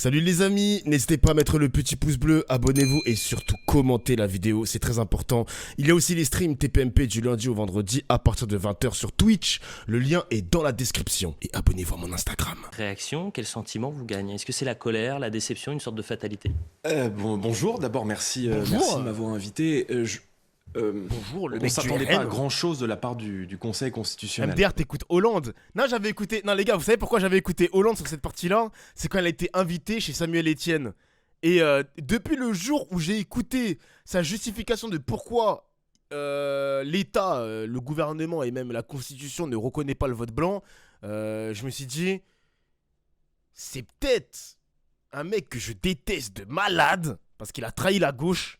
Salut les amis, n'hésitez pas à mettre le petit pouce bleu, abonnez-vous et surtout commentez la vidéo, c'est très important. Il y a aussi les streams TPMP du lundi au vendredi à partir de 20h sur Twitch. Le lien est dans la description et abonnez-vous à mon Instagram. Réaction, quel sentiment vous gagnez? Est-ce que c'est la colère, la déception, une sorte de fatalité? Bonjour, d'abord merci, Bonjour. merci de m'avoir invité. Bonjour, le On mec s'attendait du pas à RN. grand chose de la part du Conseil constitutionnel. MDR, t'écoutes Hollande. Non, j'avais écouté. Non, les gars, vous savez pourquoi j'avais écouté Hollande sur cette partie-là? C'est quand elle a été invitée chez Samuel Etienne. Et depuis le jour où j'ai écouté sa justification de pourquoi l'État, le gouvernement et même la Constitution ne reconnaît pas le vote blanc, je me suis dit, c'est peut-être un mec que je déteste de malade parce qu'il a trahi la gauche.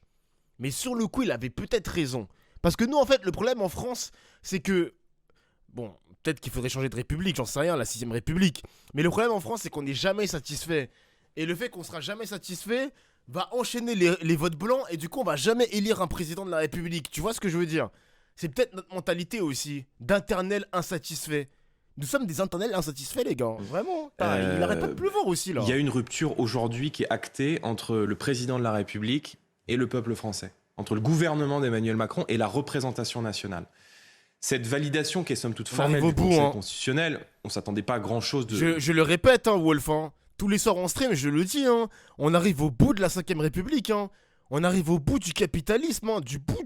Mais sur le coup, il avait peut-être raison. Parce que nous, en fait, le problème en France, c'est que... Bon, peut-être qu'il faudrait changer de république, j'en sais rien, la 6ème République. Mais le problème en France, c'est qu'on n'est jamais satisfait. Et le fait qu'on sera jamais satisfait va enchaîner les votes blancs et du coup, on va jamais élire un président de la République. Tu vois ce que je veux dire? C'est peut-être notre mentalité aussi, d'éternel insatisfait. Nous sommes des éternels insatisfaits, les gars. Vraiment. Il arrête pas de pleuvoir aussi, là. Il y a une rupture aujourd'hui qui est actée entre le président de la République et le peuple français, entre le gouvernement d'Emmanuel Macron et la représentation nationale. Cette validation qui est somme toute formelle du Conseil constitutionnel, on s'attendait pas à grand chose de... Je le répète, hein, Wolf, hein. Tous les soirs en stream, je le dis, hein. On arrive au bout de la 5ème République, hein. On arrive au bout du capitalisme, hein. Du bout,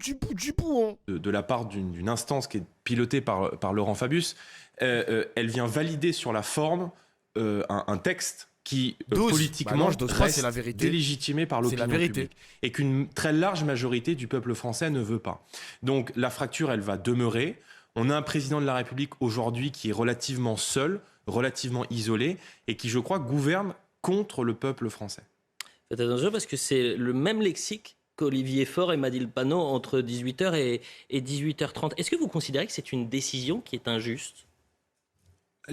hein. De la part d'une instance qui est pilotée par Laurent Fabius, elle vient valider sur la forme un texte qui politiquement reste la vérité. délégitimé par l'opinion publique et qu'une très large majorité du peuple français ne veut pas. Donc la fracture, elle va demeurer. On a un président de la République aujourd'hui qui est relativement seul, relativement isolé et qui, je crois, gouverne contre le peuple français. Faites attention parce que c'est le même lexique qu'Olivier Faure et Mathilde Panot entre 18h et 18h30. Est-ce que vous considérez que c'est une décision qui est injuste ?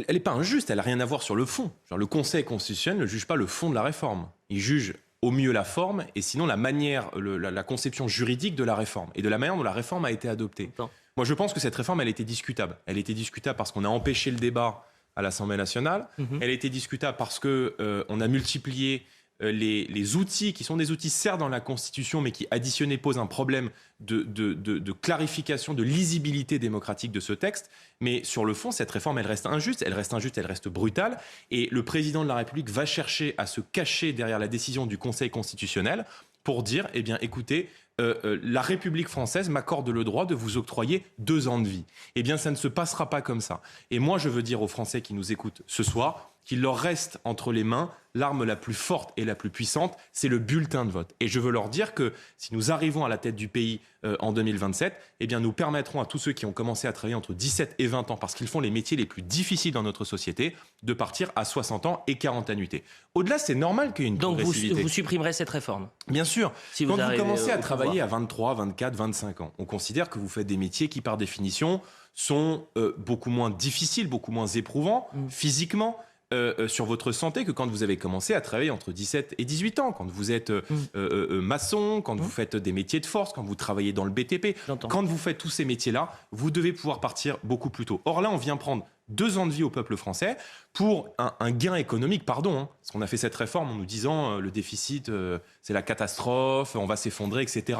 Elle n'est pas injuste, elle n'a rien à voir sur le fond. Genre, le Conseil constitutionnel ne juge pas le fond de la réforme. Il juge au mieux la forme et sinon la manière, la conception juridique de la réforme et de la manière dont la réforme a été adoptée. Moi, je pense que cette réforme, elle était discutable. Elle était discutable parce qu'on a empêché le débat à l'Assemblée nationale. Elle était discutable parce qu'on a multiplié les outils qui sont des outils certes dans la Constitution mais qui additionnés posent un problème de clarification, de lisibilité démocratique de ce texte. Mais sur le fond, cette réforme, elle reste injuste, elle reste brutale. Et le président de la République va chercher à se cacher derrière la décision du Conseil constitutionnel pour dire, eh bien, écoutez, la République française m'accorde le droit de vous octroyer 2 ans de vie. Eh bien, ça ne se passera pas comme ça. Et moi, je veux dire aux Français qui nous écoutent ce soir qu'il leur reste entre les mains l'arme la plus forte et la plus puissante, c'est le bulletin de vote. Et je veux leur dire que si nous arrivons à la tête du pays en 2027, eh bien, nous permettrons à tous ceux qui ont commencé à travailler entre 17 et 20 ans, parce qu'ils font les métiers les plus difficiles dans notre société, de partir à 60 ans et 40 annuités. Au-delà, c'est normal qu'il y ait une progressivité. Donc vous supprimerez cette réforme? Bien sûr. Si Quand vous commencez à pouvoir. travailler à 23, 24, 25 ans, on considère que vous faites des métiers qui, par définition, sont beaucoup moins difficiles, beaucoup moins éprouvants physiquement, sur votre santé que quand vous avez commencé à travailler entre 17 et 18 ans, quand vous êtes maçon, quand vous faites des métiers de force, quand vous travaillez dans le BTP. Quand vous faites tous ces métiers-là, vous devez pouvoir partir beaucoup plus tôt. Or là, on vient prendre 2 ans de vie au peuple français pour un gain économique, pardon. Parce qu'on a fait cette réforme en nous disant le déficit, c'est la catastrophe, on va s'effondrer, etc.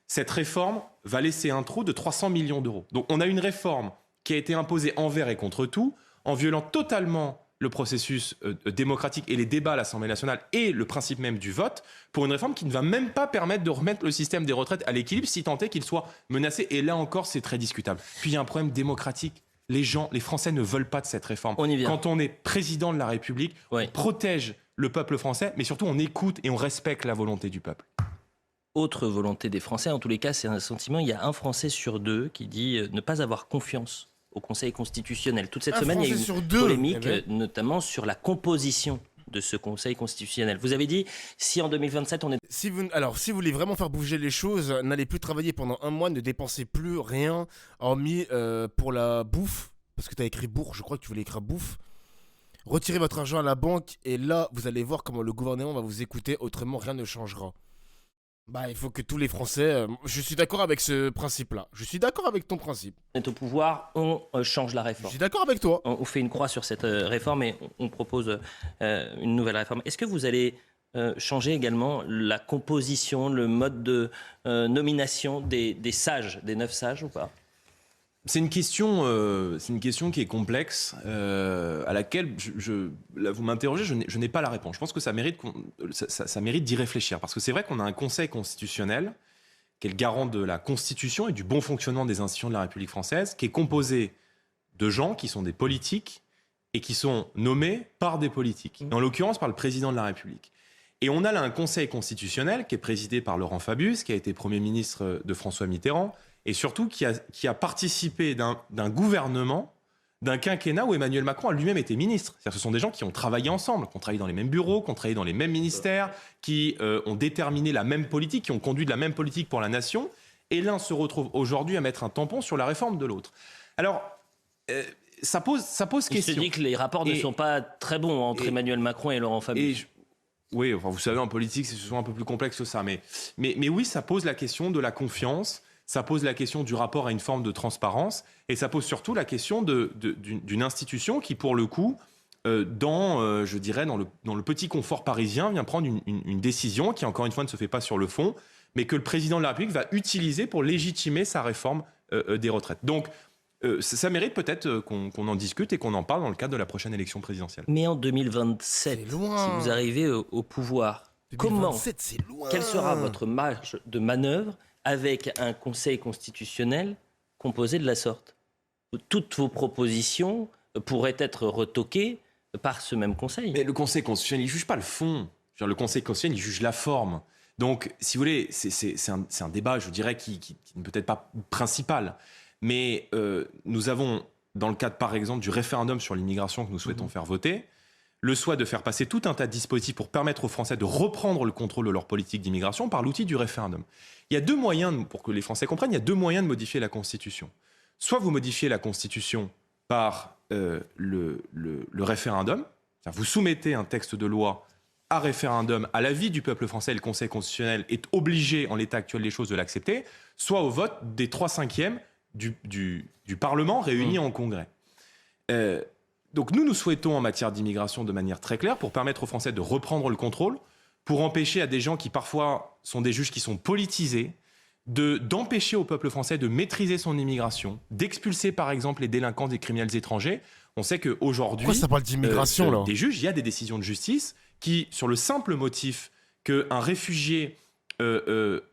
Cette réforme va laisser un trou de 300 millions d'euros. Donc on a une réforme qui a été imposée envers et contre tout, en violant totalement le processus démocratique et les débats à l'Assemblée nationale et le principe même du vote, pour une réforme qui ne va même pas permettre de remettre le système des retraites à l'équilibre, si tant est qu'il soit menacé. Et là encore, c'est très discutable. Puis il y a un problème démocratique. Les Français ne veulent pas de cette réforme. Quand on est président de la République, on protège le peuple français, mais surtout on écoute et on respecte la volonté du peuple. Autre volonté des Français, en tous les cas, c'est un sentiment. Il y a un Français sur 2 qui dit ne pas avoir confiance au Conseil constitutionnel. Toute cette semaine, il y a eu une polémique, notamment sur la composition de ce Conseil constitutionnel. Vous avez dit, si en 2027, on est... Si vous voulez vraiment faire bouger les choses, n'allez plus travailler pendant 1 mois, ne dépensez plus rien, hormis pour la bouffe, parce que tu as écrit bourre, je crois que tu voulais écrire bouffe. Retirez votre argent à la banque, et là, vous allez voir comment le gouvernement va vous écouter, autrement rien ne changera. Bah, il faut que tous les Français... je suis d'accord avec ce principe-là. Je suis d'accord avec ton principe. On est au pouvoir, on change la Je réforme. suis d'accord avec toi. On fait une croix sur cette réforme et on propose une nouvelle réforme. Est-ce que vous allez changer également la composition, le mode de nomination des sages, des 9 sages ou pas ? C'est une question qui est complexe, à laquelle, là, vous m'interrogez, je n'ai pas la réponse. Je pense que ça mérite d'y réfléchir. Parce que c'est vrai qu'on a un Conseil constitutionnel, qui est le garant de la Constitution et du bon fonctionnement des institutions de la République française, qui est composé de gens qui sont des politiques et qui sont nommés par des politiques. En l'occurrence, par le président de la République. Et on a là un Conseil constitutionnel qui est présidé par Laurent Fabius, qui a été Premier ministre de François Mitterrand, et surtout qui a participé d'un gouvernement, d'un quinquennat où Emmanuel Macron a lui-même été ministre. C'est-à-dire que ce sont des gens qui ont travaillé ensemble, qui ont travaillé dans les mêmes bureaux, qui ont travaillé dans les mêmes ministères, qui ont déterminé la même politique, qui ont conduit de la même politique pour la nation. Et l'un se retrouve aujourd'hui à mettre un tampon sur la réforme de l'autre. Alors, ça pose question. Il se dit que les rapports ne sont pas très bons entre Emmanuel Macron et Laurent Fabius. Oui, enfin, vous savez, en politique, c'est souvent un peu plus complexe que ça. Mais oui, ça pose la question de la confiance, ça pose la question du rapport à une forme de transparence, et ça pose surtout la question d'une institution qui, pour le coup, je dirais, dans le petit confort parisien, vient prendre une décision qui, encore une fois, ne se fait pas sur le fond, mais que le président de la République va utiliser pour légitimer sa réforme des retraites. Donc, ça mérite peut-être qu'on en discute et qu'on en parle dans le cadre de la prochaine élection présidentielle. Mais en 2027, si vous arrivez au pouvoir, 2027, quelle sera votre marge de manœuvre avec un Conseil constitutionnel composé de la sorte ? Toutes vos propositions pourraient être retoquées par ce même Conseil. Mais le Conseil constitutionnel, il ne juge pas le fond. Le Conseil constitutionnel, il juge la forme. Donc, si vous voulez, c'est un débat, je dirais, qui n'est peut-être pas principal. Mais nous avons, dans le cadre, par exemple, du référendum sur l'immigration que nous souhaitons faire voter, le souhait de faire passer tout un tas de dispositifs pour permettre aux Français de reprendre le contrôle de leur politique d'immigration par l'outil du référendum. Il y a deux moyens, pour que les Français comprennent, il y a deux moyens de modifier la Constitution. Soit vous modifiez la Constitution par le référendum, c'est-à-dire vous soumettez un texte de loi à référendum, à l'avis du peuple français, et le Conseil constitutionnel est obligé, en l'état actuel des choses, de l'accepter, soit au vote des 3/5 du Parlement réuni en Congrès. Donc nous souhaitons, en matière d'immigration, de manière très claire, pour permettre aux Français de reprendre le contrôle, pour empêcher à des gens qui parfois sont des juges qui sont politisés, d'empêcher au peuple français de maîtriser son immigration, d'expulser par exemple les délinquants, des criminels étrangers. On sait qu'aujourd'hui, pourquoi ça parle d'immigration là ? Des juges, il y a des décisions de justice qui, sur le simple motif qu'un réfugié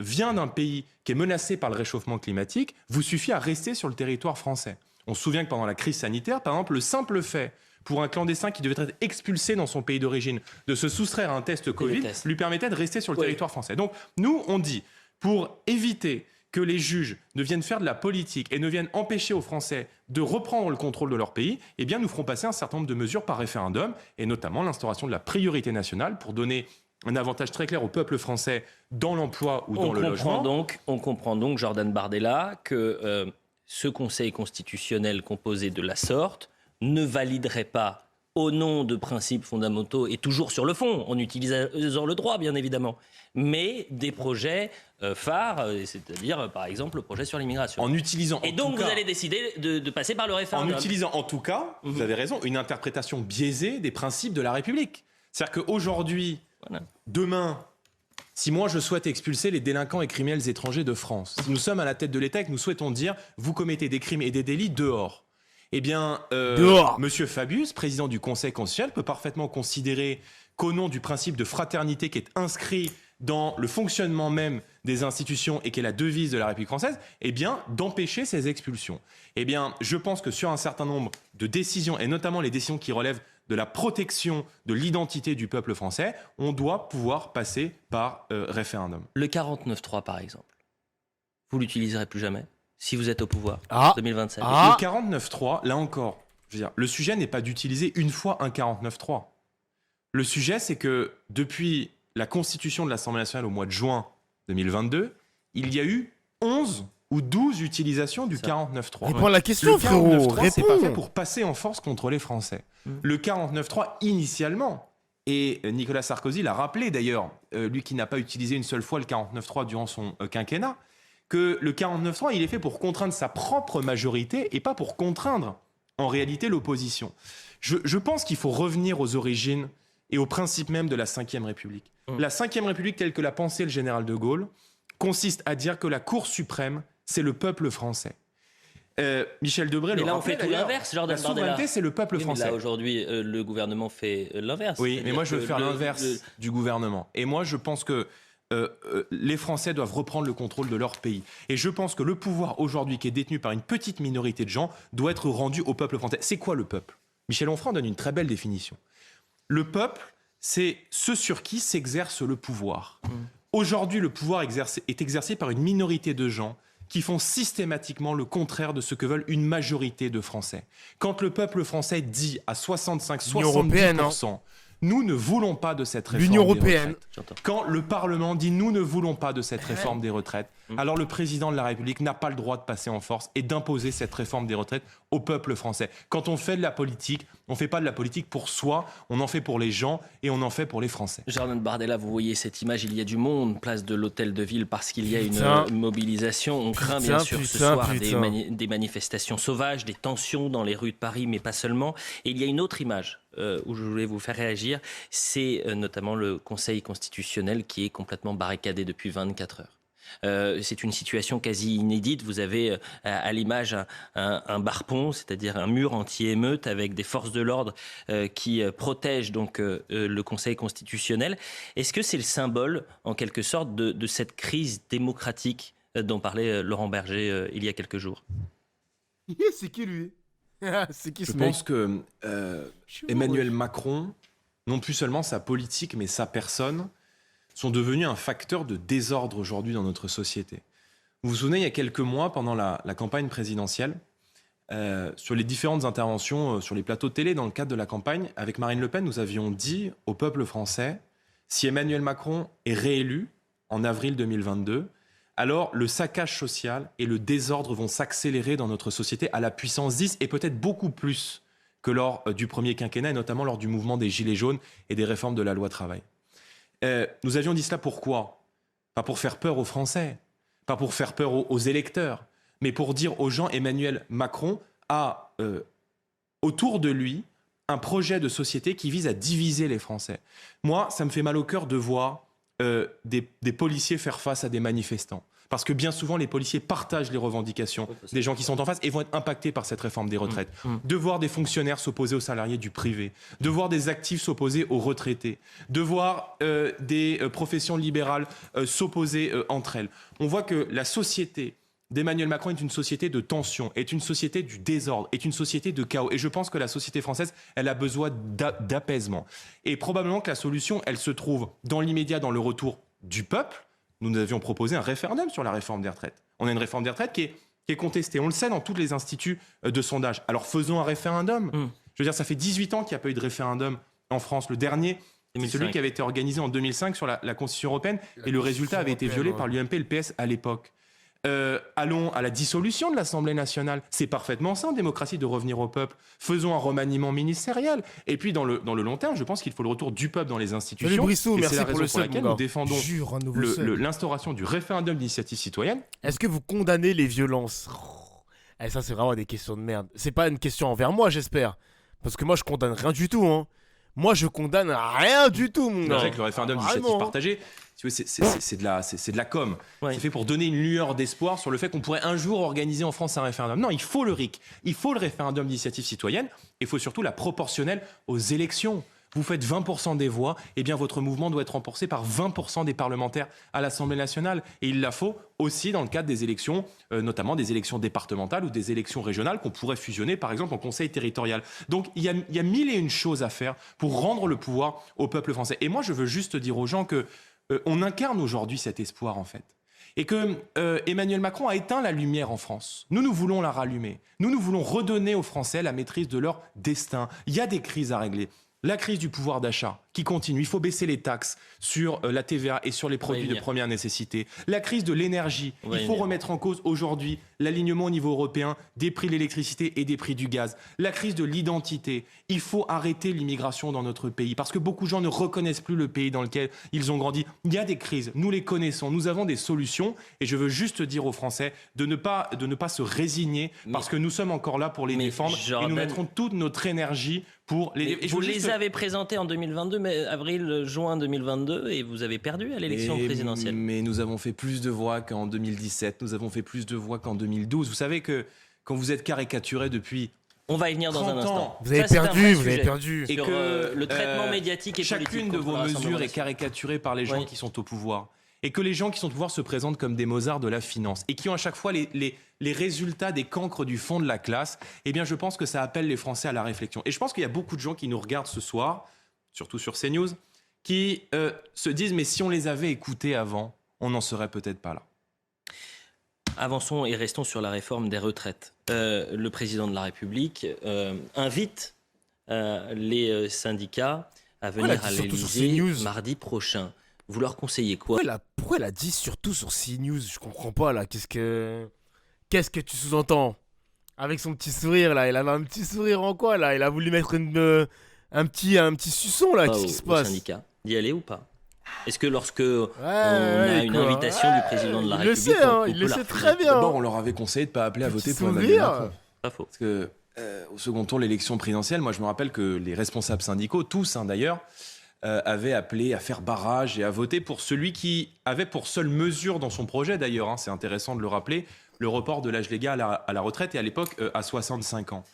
vient d'un pays qui est menacé par le réchauffement climatique, vous suffit à rester sur le territoire français. On se souvient que pendant la crise sanitaire, par exemple, le simple fait pour un clandestin qui devait être expulsé dans son pays d'origine de se soustraire à un test Covid lui permettait de rester sur le territoire français. Donc nous, on dit, pour éviter que les juges ne viennent faire de la politique et ne viennent empêcher aux Français de reprendre le contrôle de leur pays, eh bien nous ferons passer un certain nombre de mesures par référendum, et notamment l'instauration de la priorité nationale pour donner un avantage très clair au peuple français dans l'emploi ou dans le logement. On comprend donc, Jordan Bardella, que ce Conseil constitutionnel composé de la sorte ne validerait pas, au nom de principes fondamentaux et toujours sur le fond, en utilisant le droit bien évidemment, mais des projets phares, c'est-à-dire par exemple le projet sur l'immigration. En utilisant, et donc vous allez décider de passer par le référendum. En utilisant en tout cas, vous avez raison, une interprétation biaisée des principes de la République. C'est-à-dire qu'aujourd'hui, demain, si moi je souhaite expulser les délinquants et criminels étrangers de France, si nous sommes à la tête de l'État et que nous souhaitons dire vous commettez des crimes et des délits dehors, eh bien, Monsieur Fabius, président du Conseil constitutionnel, peut parfaitement considérer qu'au nom du principe de fraternité qui est inscrit dans le fonctionnement même des institutions et qui est la devise de la République française, eh bien, d'empêcher ces expulsions. Eh bien, je pense que sur un certain nombre de décisions, et notamment les décisions qui relèvent de la protection de l'identité du peuple français, on doit pouvoir passer par référendum. Le 49.3, par exemple, vous l'utiliserez plus jamais si vous êtes au pouvoir en 2027. Le 49.3, là encore, je veux dire, le sujet n'est pas d'utiliser une fois un 49.3. Le sujet, c'est que depuis la constitution de l'Assemblée nationale au mois de juin 2022, il y a eu 11 ou 12 utilisations du 49.3. Réponds à la question, frérot. Le 49.3, c'est pas fait pour passer en force contre les Français. Le 49.3, initialement, Et Nicolas Sarkozy l'a rappelé d'ailleurs, lui qui n'a pas utilisé une seule fois le 49.3 durant son quinquennat, que le 49.3, il est fait pour contraindre sa propre majorité et pas pour contraindre en réalité l'opposition. Je pense qu'il faut revenir aux origines et aux principes même de la Ve République. La Ve République, telle que l'a pensée le général de Gaulle, consiste à dire que la Cour suprême, c'est le peuple français. Michel Debré mais le là, rappelait, on fait tout l'inverse, Jordan la Bardella. souveraineté, c'est le peuple français. Mais là, aujourd'hui, le gouvernement fait l'inverse. Oui, mais moi, je veux faire l'inverse du gouvernement. Et moi, je pense que les Français doivent reprendre le contrôle de leur pays. Et je pense que le pouvoir, aujourd'hui, qui est détenu par une petite minorité de gens, doit être rendu au peuple français. C'est quoi le peuple ? Michel Onfray donne une très belle définition. Le peuple, c'est ce sur qui s'exerce le pouvoir. Aujourd'hui, le pouvoir est exercé par une minorité de gens qui font systématiquement le contraire de ce que veulent une majorité de Français. Quand le peuple français dit à 65-70%, nous ne voulons pas de cette réforme des retraites. Quand le Parlement dit nous ne voulons pas de cette réforme des retraites, alors le président de la République n'a pas le droit de passer en force et d'imposer cette réforme des retraites au peuple français. Quand on fait de la politique, on ne fait pas de la politique pour soi, on en fait pour les gens et on en fait pour les Français. Jordan Bardella, vous voyez cette image, il y a du monde, place de l'Hôtel de Ville, parce qu'il y a une mobilisation. On craint bien sûr ce soir des manifestations sauvages, des tensions dans les rues de Paris, mais pas seulement. Et il y a une autre image où je voulais vous faire réagir, c'est notamment le Conseil constitutionnel qui est complètement barricadé depuis 24 heures. C'est une situation quasi inédite. Vous avez à l'image un barpon, c'est-à-dire un mur anti-émeute avec des forces de l'ordre qui protègent donc le Conseil constitutionnel. Est-ce que c'est le symbole, en quelque sorte, de cette crise démocratique dont parlait Laurent Berger il y a quelques jours ? C'est qui lui ? C'est qui ce Je mec ? pense que Emmanuel Macron, non plus seulement sa politique, mais sa personne, sont devenus un facteur de désordre aujourd'hui dans notre société. Vous vous souvenez, il y a quelques mois, pendant la campagne présidentielle, sur les différentes interventions sur les plateaux de télé dans le cadre de la campagne, avec Marine Le Pen, nous avions dit au peuple français, si Emmanuel Macron est réélu en avril 2022, alors le saccage social et le désordre vont s'accélérer dans notre société à la puissance 10 et peut-être beaucoup plus que lors du premier quinquennat, et notamment lors du mouvement des Gilets jaunes et des réformes de la loi travail. Nous avions dit cela pourquoi ? Pas pour faire peur aux Français, pas pour faire peur aux électeurs, mais pour dire aux gens, Emmanuel Macron a autour de lui un projet de société qui vise à diviser les Français. Moi, ça me fait mal au cœur de voir des policiers faire face à des manifestants. Parce que bien souvent, les policiers partagent les revendications des gens qui sont en face et vont être impactés par cette réforme des retraites. De voir des fonctionnaires s'opposer aux salariés du privé, de voir des actifs s'opposer aux retraités, de voir des professions libérales s'opposer entre elles. On voit que la société d'Emmanuel Macron est une société de tension, est une société du désordre, est une société de chaos. Et je pense que la société française, elle a besoin d'apaisement. Et probablement que la solution, elle se trouve dans l'immédiat, dans le retour du peuple. Nous avions proposé un référendum sur la réforme des retraites. On a une réforme des retraites qui est contestée. On le sait dans tous les instituts de sondage. Alors faisons un référendum. Je veux dire, ça fait 18 ans qu'il n'y a pas eu de référendum en France. Le dernier, c'est celui qui avait été organisé en 2005 sur la Constitution européenne. Et le résultat avait été violé par l'UMP et le PS à l'époque. Allons à la dissolution de l'Assemblée nationale. C'est parfaitement ça en démocratie de revenir au peuple. Faisons un remaniement ministériel. Et puis dans le long terme, je pense qu'il faut le retour du peuple dans les institutions. Brissot, et c'est la raison pour laquelle nous défendons l'instauration du référendum d'initiative citoyenne. Est-ce que vous condamnez les violences ? Ça, c'est vraiment des questions de merde. C'est pas une question envers moi, j'espère. Parce que moi, je condamne rien du tout. Moi, je condamne rien du tout, mon gars. Le référendum d'initiative partagée, c'est de la com. Ouais. C'est fait pour donner une lueur d'espoir sur le fait qu'on pourrait un jour organiser en France un référendum. Non, il faut le RIC, il faut le référendum d'initiative citoyenne, et il faut surtout la proportionnelle aux élections. Vous faites 20% des voix, eh bien votre mouvement doit être renforcé par 20% des parlementaires à l'Assemblée nationale. Et il la faut aussi dans le cadre des élections, notamment des élections départementales ou des élections régionales qu'on pourrait fusionner par exemple en conseil territorial. Donc il y a mille et une choses à faire pour rendre le pouvoir au peuple français. Et moi je veux juste dire aux gens que on incarne aujourd'hui cet espoir en fait. Et que Emmanuel Macron a éteint la lumière en France. Nous voulons la rallumer. Nous voulons redonner aux Français la maîtrise de leur destin. Il y a des crises à régler. La crise du pouvoir d'achat qui continue. Il faut baisser les taxes sur la TVA et sur les produits de première nécessité. La crise de l'énergie. Il faut remettre en cause aujourd'hui l'alignement au niveau européen des prix de l'électricité et des prix du gaz. La crise de l'identité. Il faut arrêter l'immigration dans notre pays parce que beaucoup de gens ne reconnaissent plus le pays dans lequel ils ont grandi. Il y a des crises. Nous les connaissons. Nous avons des solutions. Et je veux juste dire aux Français de ne pas se résigner parce que nous sommes encore là pour les défendre. Et nous mettrons toute notre énergie pour les... Vous les avez présentés en 2022, mais avril-juin 2022, et vous avez perdu à l'élection présidentielle. Mais nous avons fait plus de voix qu'en 2017, nous avons fait plus de voix qu'en 2012. Vous savez que quand vous êtes caricaturé depuis... On va y venir dans un instant. Vous avez perdu. Et que le traitement médiatique et politique... Chacune de vos mesures est caricaturée par les gens qui sont au pouvoir. Et que les gens qui sont au pouvoir se présentent comme des Mozart de la finance et qui ont à chaque fois les résultats des cancres du fond de la classe, eh bien je pense que ça appelle les Français à la réflexion. Et je pense qu'il y a beaucoup de gens qui nous regardent ce soir, surtout sur CNews, qui se disent mais si on les avait écoutés avant, on n'en serait peut-être pas là. Avançons et restons sur la réforme des retraites. Le président de la République invite les syndicats à venir à l'Élysée mardi prochain. Vous leur conseillez quoi ? Pourquoi elle a dit surtout sur CNews ? Je comprends pas là. Qu'est-ce que tu sous-entends ? Avec son petit sourire là, il avait un petit sourire en quoi là ? Il a voulu mettre un petit suçon là. Qu'est-ce qui se passe ? Syndicat d'y aller ou pas ? Est-ce que lorsque on a une invitation du président de la République, il le sait très bien. D'abord, on leur avait conseillé de pas appeler à voter pour Emmanuel Macron. Pas faux. Parce que au second tour, l'élection présidentielle, moi je me rappelle que les responsables syndicaux, tous d'ailleurs, avait appelé à faire barrage et à voter pour celui qui avait pour seule mesure dans son projet d'ailleurs, c'est intéressant de le rappeler, le report de l'âge légal à la retraite et à l'époque à 65 ans.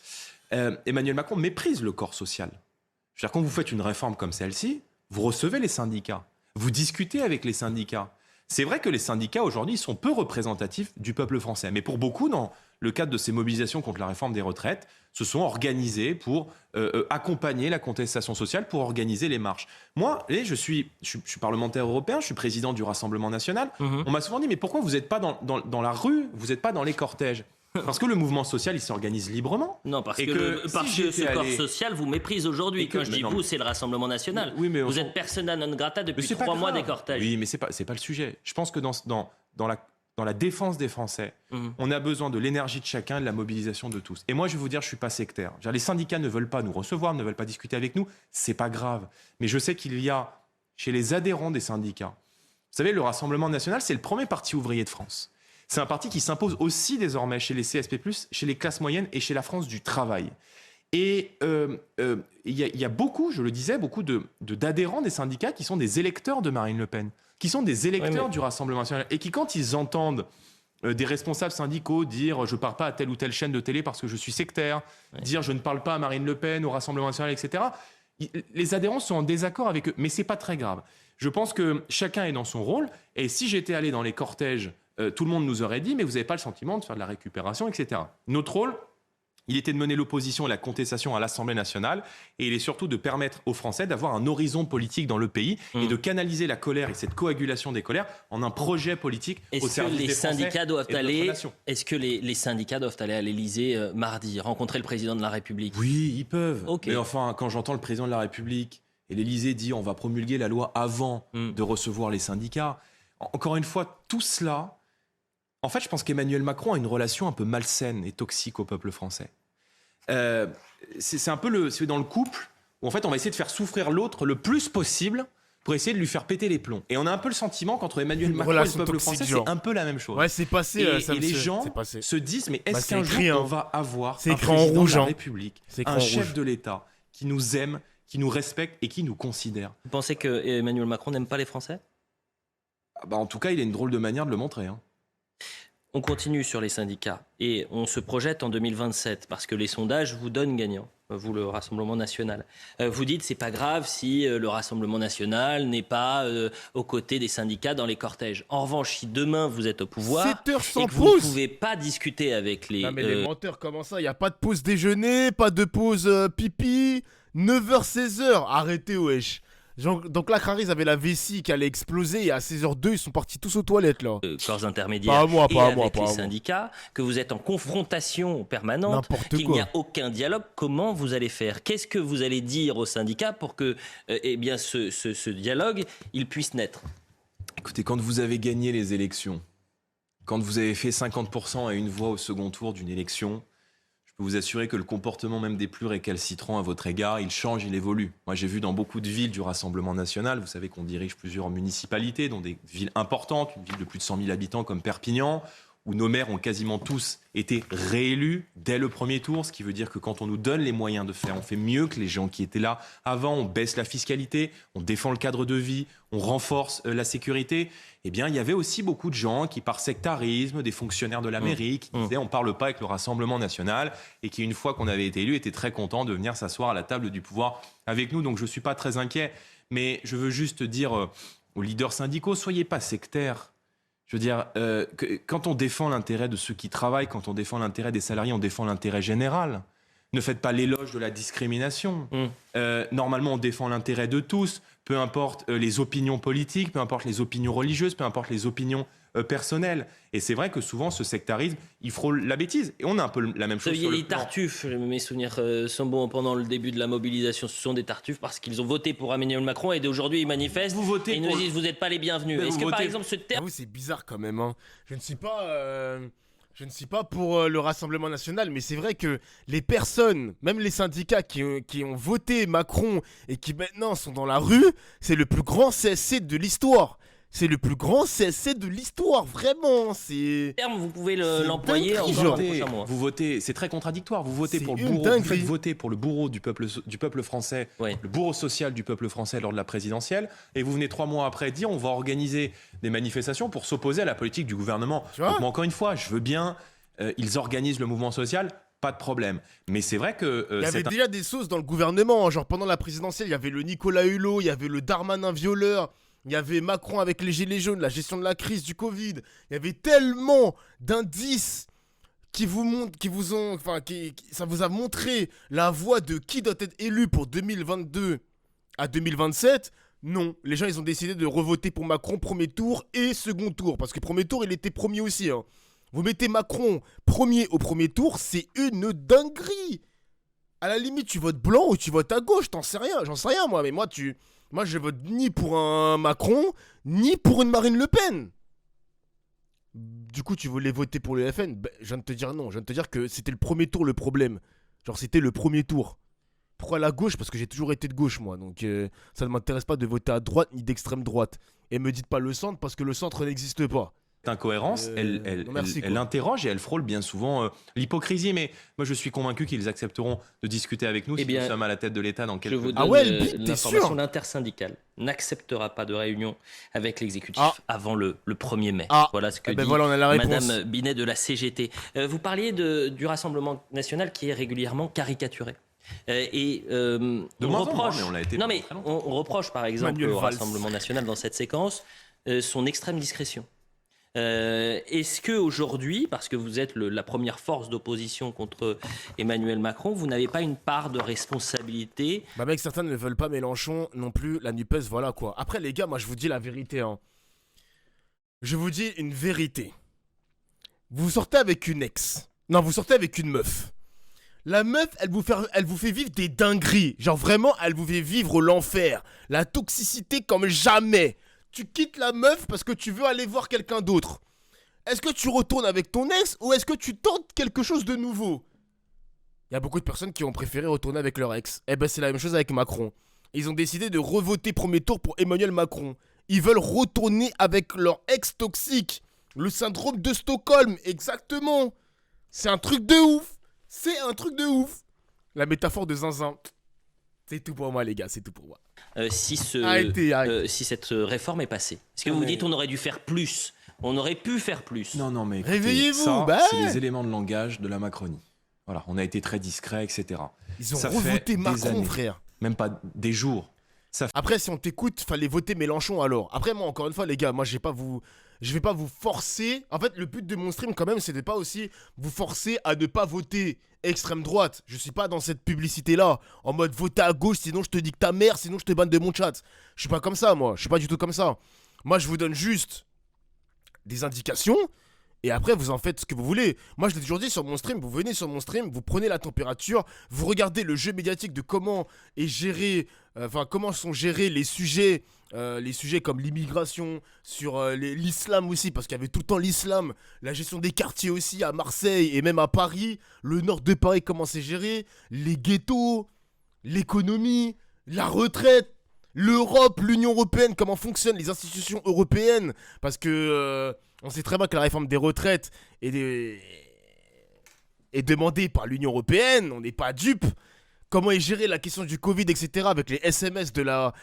Emmanuel Macron méprise le corps social. Je veux dire, quand vous faites une réforme comme celle-ci, vous recevez les syndicats, vous discutez avec les syndicats. C'est vrai que les syndicats aujourd'hui sont peu représentatifs du peuple français, mais pour beaucoup, dans le cadre de ces mobilisations contre la réforme des retraites, se sont organisés pour accompagner la contestation sociale, pour organiser les marches. Moi, je suis parlementaire européen, je suis président du Rassemblement national. On m'a souvent dit, mais pourquoi vous n'êtes pas dans la rue, vous n'êtes pas dans les cortèges ? Parce que le mouvement social, il s'organise librement. Non, parce que ce corps social vous méprise aujourd'hui. Quand je dis vous, c'est le Rassemblement national. Oui, mais vous êtes persona non grata depuis 3 mois des cortèges. Oui, mais c'est pas le sujet. Je pense que dans la défense des Français, on a besoin de l'énergie de chacun et de la mobilisation de tous. Et moi, je vais vous dire, je ne suis pas sectaire. Les syndicats ne veulent pas nous recevoir, ne veulent pas discuter avec nous. Ce n'est pas grave. Mais je sais qu'il y a, chez les adhérents des syndicats, vous savez, le Rassemblement national, c'est le premier parti ouvrier de France. C'est un parti qui s'impose aussi désormais chez les CSP+, chez les classes moyennes et chez la France du travail. Et il y a beaucoup, je le disais, beaucoup d'adhérents des syndicats qui sont des électeurs de Marine Le Pen, qui sont des électeurs du Rassemblement national et qui, quand ils entendent des responsables syndicaux dire « je ne parle pas à telle ou telle chaîne de télé parce que je suis sectaire », dire « je ne parle pas à Marine Le Pen, au Rassemblement national, etc. », les adhérents sont en désaccord avec eux. Mais ce n'est pas très grave. Je pense que chacun est dans son rôle. Et si j'étais allé dans les cortèges, tout le monde nous aurait dit « mais vous n'avez pas le sentiment de faire de la récupération, etc. » Notre rôle, il était de mener l'opposition et la contestation à l'Assemblée nationale, et il est surtout de permettre aux Français d'avoir un horizon politique dans le pays et de canaliser la colère et cette coagulation des colères en un projet politique au service des Français et de notre nation. Est-ce que les syndicats doivent aller à l'Élysée mardi, rencontrer le président de la République ? Oui, ils peuvent. Okay. Mais enfin, quand j'entends le président de la République et l'Élysée dire on va promulguer la loi avant de recevoir les syndicats, encore une fois, tout cela... En fait, je pense qu'Emmanuel Macron a une relation un peu malsaine et toxique au peuple français. C'est un peu c'est dans le couple où en fait on va essayer de faire souffrir l'autre le plus possible pour essayer de lui faire péter les plombs. Et on a un peu le sentiment qu'entre Emmanuel Macron et le peuple français, c'est un peu la même chose. Ouais, c'est passé. Et les gens se disent, mais est-ce qu'un jour on va avoir un président de la République, un chef de l'État qui nous aime, qui nous respecte et qui nous considère ? Vous pensez que Emmanuel Macron n'aime pas les Français ? En tout cas, il a une drôle de manière de le montrer. On continue sur les syndicats et on se projette en 2027 parce que les sondages vous donnent gagnant, vous le Rassemblement national. Vous dites c'est pas grave si le Rassemblement national n'est pas aux côtés des syndicats dans les cortèges. En revanche, si demain vous êtes au pouvoir et que vous ne pouvez pas discuter avec les... Non mais les menteurs, comment ça ? Il n'y a pas de pause déjeuner, pas de pause pipi, 9h, 16h, arrêtez wesh. Donc là, Clarisse avait la vessie qui allait exploser et à 16h02, ils sont partis tous aux toilettes là. Corps intermédiaires et avec les syndicats, que vous êtes en confrontation permanente, qu'il n'y a aucun dialogue. Comment vous allez faire? Qu'est-ce que vous allez dire aux syndicats pour que ce dialogue il puisse naître? Écoutez, quand vous avez gagné les élections, quand vous avez fait 50% à une voix au second tour d'une élection, je peux vous assurer que le comportement même des plus récalcitrants à votre égard, il change, il évolue. Moi, j'ai vu dans beaucoup de villes du Rassemblement national, vous savez qu'on dirige plusieurs municipalités, dont des villes importantes, une ville de plus de 100 000 habitants comme Perpignan, où nos maires ont quasiment tous été réélus dès le premier tour, ce qui veut dire que quand on nous donne les moyens de faire, on fait mieux que les gens qui étaient là avant, on baisse la fiscalité, on défend le cadre de vie, on renforce la sécurité. Eh bien, il y avait aussi beaucoup de gens qui, par sectarisme, des fonctionnaires de la mairie, qui disaient on ne parle pas avec le Rassemblement national, et qui, une fois qu'on avait été élus, étaient très contents de venir s'asseoir à la table du pouvoir avec nous. Donc je ne suis pas très inquiet, mais je veux juste dire aux leaders syndicaux, soyez pas sectaires. Je veux dire, quand on défend l'intérêt de ceux qui travaillent, quand on défend l'intérêt des salariés, on défend l'intérêt général. Ne faites pas l'éloge de la discrimination. Normalement, on défend l'intérêt de tous, peu importe les opinions politiques, peu importe les opinions religieuses, peu importe les opinions personnelles. Et c'est vrai que souvent, ce sectarisme, il frôle la bêtise. Et on a un peu la même chose sur le les tartuffes, mes souvenirs sont bons pendant le début de la mobilisation. Ce sont des tartuffes parce qu'ils ont voté pour Emmanuel Macron et d'aujourd'hui ils manifestent. Vous votez et ils nous disent vous n'êtes pas les bienvenus. Est-ce que par exemple ce terme... Ah oui, c'est bizarre quand même. Hein. Je ne suis pas pour le Rassemblement national, mais c'est vrai que les personnes, même les syndicats qui ont voté Macron et qui maintenant sont dans la rue, c'est le plus grand CSC de l'histoire. C'est le plus grand CSC de l'histoire, vraiment. C'est. Vous pouvez l'employer en prochain mois. Vous votez, c'est très contradictoire. Vous votez pour le bourreau. Vous faites voter pour le bourreau du peuple français, le bourreau social du peuple français lors de la présidentielle, et vous venez 3 mois après dire on va organiser des manifestations pour s'opposer à la politique du gouvernement. Donc, moi, encore une fois, je veux bien, ils organisent le mouvement social. Pas de problème. Mais c'est vrai que... il y avait déjà des sauces dans le gouvernement. Genre pendant la présidentielle, il y avait le Nicolas Hulot, il y avait le Darmanin violeur, il y avait Macron avec les gilets jaunes, la gestion de la crise du Covid. Il y avait tellement d'indices qui vous montrent, ça vous a montré la voie de qui doit être élu pour 2022 à 2027. Non, les gens ils ont décidé de revoter pour Macron premier tour et second tour. Parce que premier tour, il était premier aussi. Hein. Vous mettez Macron premier au premier tour, c'est une dinguerie. À la limite, tu votes blanc ou tu votes à gauche, j'en sais rien moi. Mais moi je vote ni pour un Macron, ni pour une Marine Le Pen. Du coup, tu voulais voter pour le FN? Je viens de te dire non, je viens de te dire que c'était le premier tour le problème. Genre c'était le premier tour. Pourquoi la gauche? Parce que j'ai toujours été de gauche moi, donc ça ne m'intéresse pas de voter à droite ni d'extrême droite. Et me dites pas le centre parce que le centre n'existe pas. Incohérence, elle interroge et elle frôle bien souvent l'hypocrisie. Mais moi, je suis convaincu qu'ils accepteront de discuter avec nous si nous sommes à la tête de l'État dans quelques jours. Ah ouais, l'information, l'intersyndicale n'acceptera pas de réunion avec l'exécutif avant le 1er mai. Voilà ce que dit Madame Binet de la CGT. Vous parliez du Rassemblement national qui est régulièrement caricaturé. On reproche par exemple au Rassemblement national dans cette séquence son extrême discrétion. Est-ce qu'aujourd'hui, parce que vous êtes la première force d'opposition contre Emmanuel Macron, vous n'avez pas une part de responsabilité? Mec, certains ne veulent pas Mélenchon non plus, la NUPES, voilà quoi. Après les gars, moi je vous dis la vérité. Hein. Je vous dis une vérité. Vous sortez avec une ex. Non, vous sortez avec une meuf. La meuf, elle vous fait vivre des dingueries. Genre vraiment, elle vous fait vivre l'enfer. La toxicité comme jamais. Tu quittes la meuf parce que tu veux aller voir quelqu'un d'autre. Est-ce que tu retournes avec ton ex ou est-ce que tu tentes quelque chose de nouveau? Il y a beaucoup de personnes qui ont préféré retourner avec leur ex. Eh ben c'est la même chose avec Macron. Ils ont décidé de revoter premier tour pour Emmanuel Macron. Ils veulent retourner avec leur ex toxique. Le syndrome de Stockholm, exactement. C'est un truc de ouf. C'est un truc de ouf. La métaphore de zinzin. C'est tout pour moi les gars, c'est tout pour moi. Si cette réforme est passée, est-ce que vous dites on aurait dû faire plus? On aurait pu faire plus? Non, mais écoutez, réveillez-vous. C'est les éléments de langage de la Macronie. Voilà, on a été très discret, etc. Ils ont revoté Macron, frère. Même pas des jours. Après, si on t'écoute, fallait voter Mélenchon alors. Après, moi, encore une fois, les gars, moi, je vais pas vous forcer. En fait, le but de mon stream, quand même, c'était pas aussi vous forcer à ne pas voter extrême droite. Je suis pas dans cette publicité-là, en mode voter à gauche, sinon je te dis que ta mère, sinon je te banne de mon chat. Je suis pas comme ça, moi. Je suis pas du tout comme ça. Moi, je vous donne juste des indications. Et après, vous en faites ce que vous voulez. Moi, je l'ai toujours dit sur mon stream, vous venez sur mon stream, vous prenez la température, vous regardez le jeu médiatique de comment est géré, comment sont gérés les sujets comme l'immigration, sur l'islam aussi, parce qu'il y avait tout le temps l'islam, la gestion des quartiers aussi à Marseille et même à Paris, le nord de Paris, comment c'est géré, les ghettos, l'économie, la retraite, l'Europe, l'Union Européenne, comment fonctionnent les institutions européennes, parce que on sait très bien que la réforme des retraites est demandée par l'Union Européenne, on n'est pas dupes. Comment est gérée la question du Covid, etc. avec les SMS de la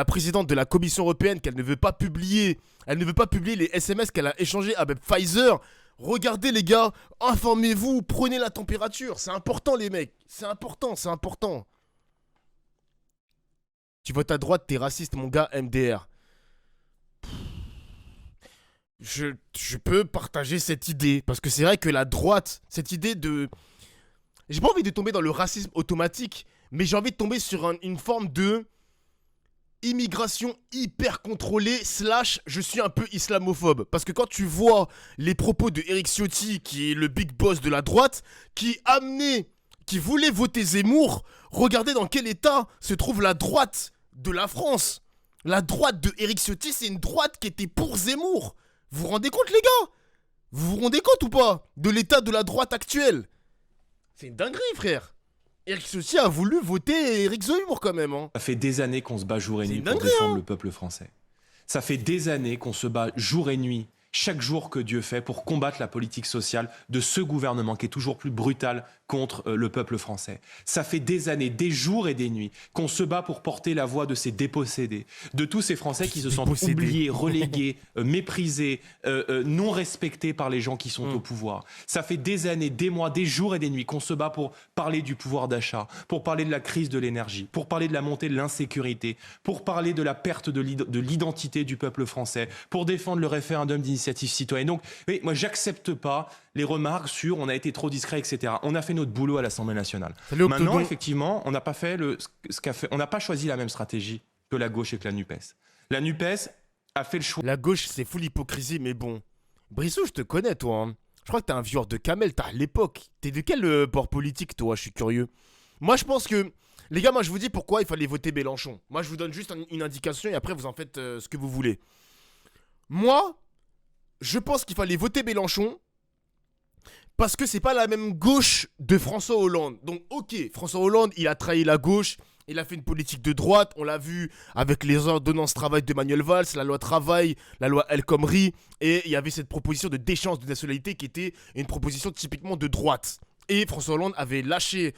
présidente de la Commission Européenne qu'elle ne veut pas publier. Elle ne veut pas publier les SMS qu'elle a échangés avec Pfizer. Regardez les gars, informez-vous, prenez la température. C'est important les mecs, c'est important, c'est important. Tu votes à droite, t'es raciste mon gars, MDR. Je peux partager cette idée, parce que c'est vrai que la droite, cette idée de... J'ai pas envie de tomber dans le racisme automatique, mais j'ai envie de tomber sur une forme de immigration hyper contrôlée / je suis un peu islamophobe. Parce que quand tu vois les propos de Éric Ciotti, qui est le big boss de la droite, qui voulait voter Zemmour, regardez dans quel état se trouve la droite de la France. La droite de Éric Ciotti, c'est une droite qui était pour Zemmour. Vous vous rendez compte les gars? Vous vous rendez compte ou pas de l'état de la droite actuelle? C'est une dinguerie frère. Éric Ciotti a voulu voter Éric Zemmour quand même hein. Ça fait des années qu'on se bat jour et nuit pour défendre le peuple français. Ça fait des années qu'on se bat jour et nuit, chaque jour que Dieu fait, pour combattre la politique sociale de ce gouvernement qui est toujours plus brutal contre le peuple français. Ça fait des années, des jours et des nuits qu'on se bat pour porter la voix de ces dépossédés, de tous ces Français qui se sentent oubliés, relégués, méprisés, non respectés par les gens qui sont au pouvoir. Ça fait des années, des mois, des jours et des nuits qu'on se bat pour parler du pouvoir d'achat, pour parler de la crise de l'énergie, pour parler de la montée de l'insécurité, pour parler de la perte de l'identité du peuple français, pour défendre le référendum d'initiative citoyenne. Donc, oui, moi, j'accepte pas les remarques sur on a été trop discret, etc. On a fait notre boulot à l'Assemblée nationale. Maintenant, effectivement, on n'a pas fait on n'a pas choisi la même stratégie que la gauche et que la NUPES. La NUPES a fait le choix. La gauche, c'est full hypocrisie, mais bon. Brissou, je te connais, toi. Hein. Je crois que t'es un vieur de Kamel, t'as à l'époque. T'es de quel bord politique, toi? Je suis curieux. Moi, je pense que... Les gars, moi, je vous dis pourquoi il fallait voter Mélenchon. Moi, je vous donne juste une indication et après, vous en faites ce que vous voulez. Moi, je pense qu'il fallait voter Mélenchon parce que c'est pas la même gauche de François Hollande. Donc, ok, François Hollande, il a trahi la gauche, il a fait une politique de droite, on l'a vu avec les ordonnances travail de Manuel Valls, la loi travail, la loi El Khomri, et il y avait cette proposition de déchéance de nationalité qui était une proposition typiquement de droite. Et François Hollande avait lâché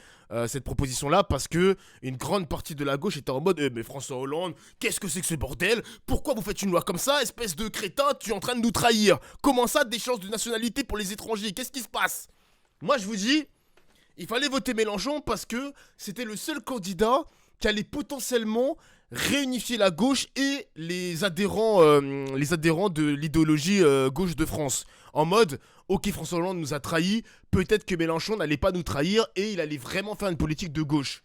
cette proposition-là parce que une grande partie de la gauche était en mode mais François Hollande, qu'est-ce que c'est que ce bordel? Pourquoi vous faites une loi comme ça, espèce de crétin, tu es en train de nous trahir? Comment ça, déchéance de nationalité pour les étrangers? Qu'est-ce qui se passe? Moi, je vous dis, il fallait voter Mélenchon parce que c'était le seul candidat qui allait potentiellement réunifier la gauche et les adhérents de l'idéologie gauche de France. En mode, ok, François Hollande nous a trahis, peut-être que Mélenchon n'allait pas nous trahir et il allait vraiment faire une politique de gauche.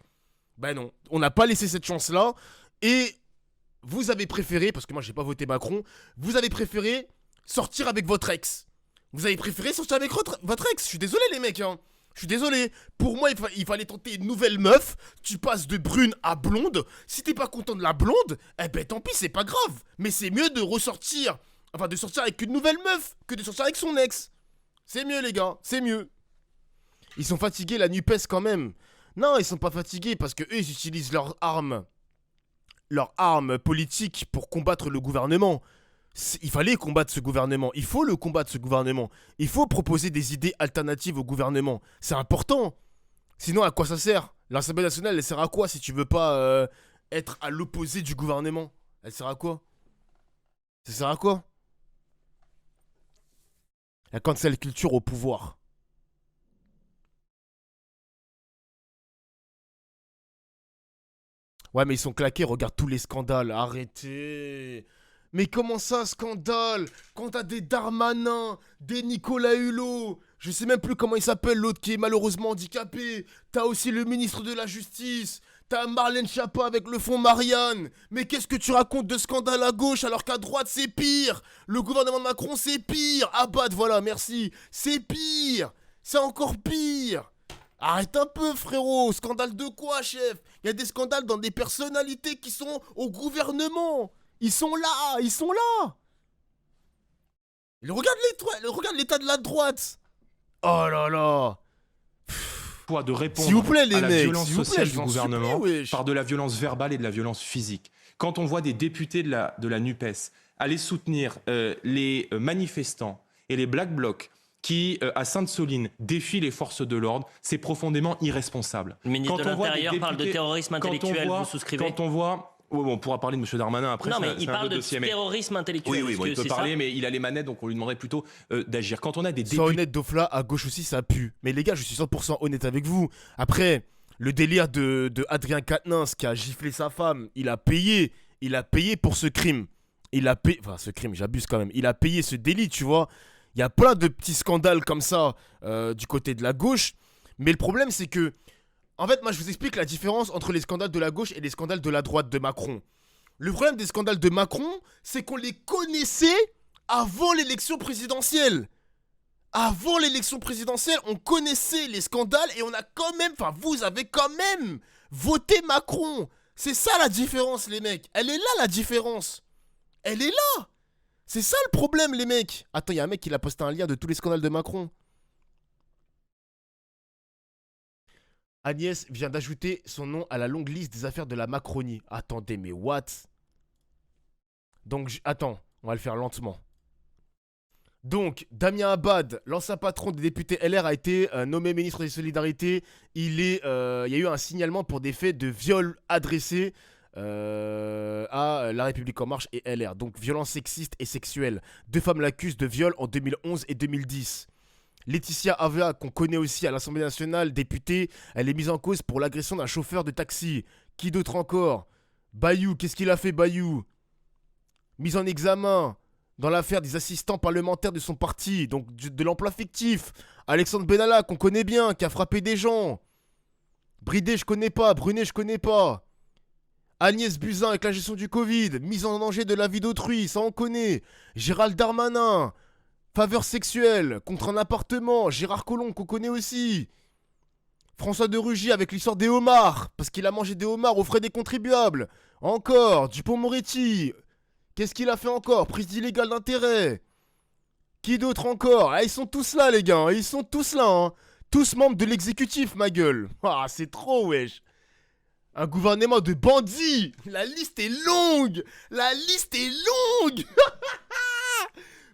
Ben non, on n'a pas laissé cette chance-là et vous avez préféré, parce que moi j'ai pas voté Macron, vous avez préféré sortir avec votre ex. Vous avez préféré sortir avec votre ex. Je suis désolé les mecs, hein. Je suis désolé. Pour moi, il fallait tenter une nouvelle meuf. Tu passes de brune à blonde. Si t'es pas content de la blonde, eh ben tant pis, c'est pas grave. Mais c'est mieux de ressortir, enfin de sortir avec une nouvelle meuf que de sortir avec son ex. C'est mieux les gars, c'est mieux. Ils sont fatigués la NUPES quand même. Non, ils sont pas fatigués parce que eux ils utilisent leurs armes politiques pour combattre le gouvernement. Il fallait combattre ce gouvernement, il faut le combattre ce gouvernement. Il faut proposer des idées alternatives au gouvernement. C'est important. Sinon à quoi ça sert? L'Assemblée nationale elle sert à quoi si tu veux pas être à l'opposé du gouvernement? Elle sert à quoi? Ça sert à quoi? La cancel culture au pouvoir. Ouais, mais ils sont claqués, regarde tous les scandales, arrêtez. Mais comment ça, scandale? Quand t'as des Darmanin, des Nicolas Hulot, je sais même plus comment il s'appelle, l'autre qui est malheureusement handicapé. T'as aussi le ministre de la Justice. T'as Marlène Schiappa avec le fonds Marianne. Mais qu'est-ce que tu racontes de scandale à gauche alors qu'à droite c'est pire? Le gouvernement de Macron c'est pire. Abad, voilà, merci. C'est pire. C'est encore pire. Arrête un peu, frérot. Scandale de quoi, chef? Il y a des scandales dans des personnalités qui sont au gouvernement. Ils sont là, ils sont là. Regarde l'état de la droite. Oh là là. De répondre s'il vous plaît, les à la mecs, violence sociale du gouvernement supplie, par de la violence verbale et de la violence physique. Quand on voit des députés de la NUPES aller soutenir les manifestants et les Black Blocs qui, à Sainte-Soline, défient les forces de l'ordre, c'est profondément irresponsable. Le ministre de l'Intérieur parle de terrorisme intellectuel, vous souscrivez? Quand on voit... Oui, bon, on pourra parler de M. Darmanin après. Non, mais il parle de terrorisme intellectuel. Oui, bon, il peut parler, mais il a les manettes, donc on lui demanderait plutôt d'agir. Quand on a des députés... Sois honnête, Dofla, à gauche aussi, ça pue. Mais les gars, je suis 100% honnête avec vous. Après, le délire de Adrien Quatennens qui a giflé sa femme, il a payé pour ce crime. Enfin, ce crime, j'abuse quand même. Il a payé ce délit, tu vois. Il y a plein de petits scandales comme ça du côté de la gauche. Mais le problème, c'est que... En fait, moi, je vous explique la différence entre les scandales de la gauche et les scandales de la droite de Macron. Le problème des scandales de Macron, c'est qu'on les connaissait avant l'élection présidentielle. Avant l'élection présidentielle, on connaissait les scandales et on a quand même... Enfin, vous avez quand même voté Macron. C'est ça la différence, les mecs. Elle est là, la différence. Elle est là. C'est ça le problème, les mecs. Attends, il y a un mec qui a posté un lien de tous les scandales de Macron. Agnès vient d'ajouter son nom à la longue liste des affaires de la Macronie. Attendez, mais what? Donc, attends, on va le faire lentement. Donc, Damien Abad, l'ancien patron des députés LR, a été nommé ministre des Solidarités. Il y a eu un signalement pour des faits de viol adressés à La République En Marche et LR. Donc, violence sexiste et sexuelle. 2 femmes l'accusent de viol en 2011 et 2010. Laetitia Avia, qu'on connaît aussi à l'Assemblée nationale, députée, elle est mise en cause pour l'agression d'un chauffeur de taxi. Qui d'autre encore? Bayou, qu'est-ce qu'il a fait, Bayou? Mise en examen dans l'affaire des assistants parlementaires de son parti, donc de l'emploi fictif. Alexandre Benalla, qu'on connaît bien, qui a frappé des gens. Bridé, je connais pas. Brunet, je connais pas. Agnès Buzyn avec la gestion du Covid. Mise en danger de la vie d'autrui, ça on connaît. Gérald Darmanin. Faveur sexuelle contre un appartement. Gérard Collomb, qu'on connaît aussi. François de Rugy avec l'histoire des homards. Parce qu'il a mangé des homards aux frais des contribuables. Encore. Dupond-Moretti. Qu'est-ce qu'il a fait encore? Prise illégale d'intérêt. Qui d'autre encore? Ah, ils sont tous là, les gars. Ils sont tous là, hein. Tous membres de l'exécutif, ma gueule. Ah, c'est trop, wesh. Un gouvernement de bandits. La liste est longue. La liste est longue.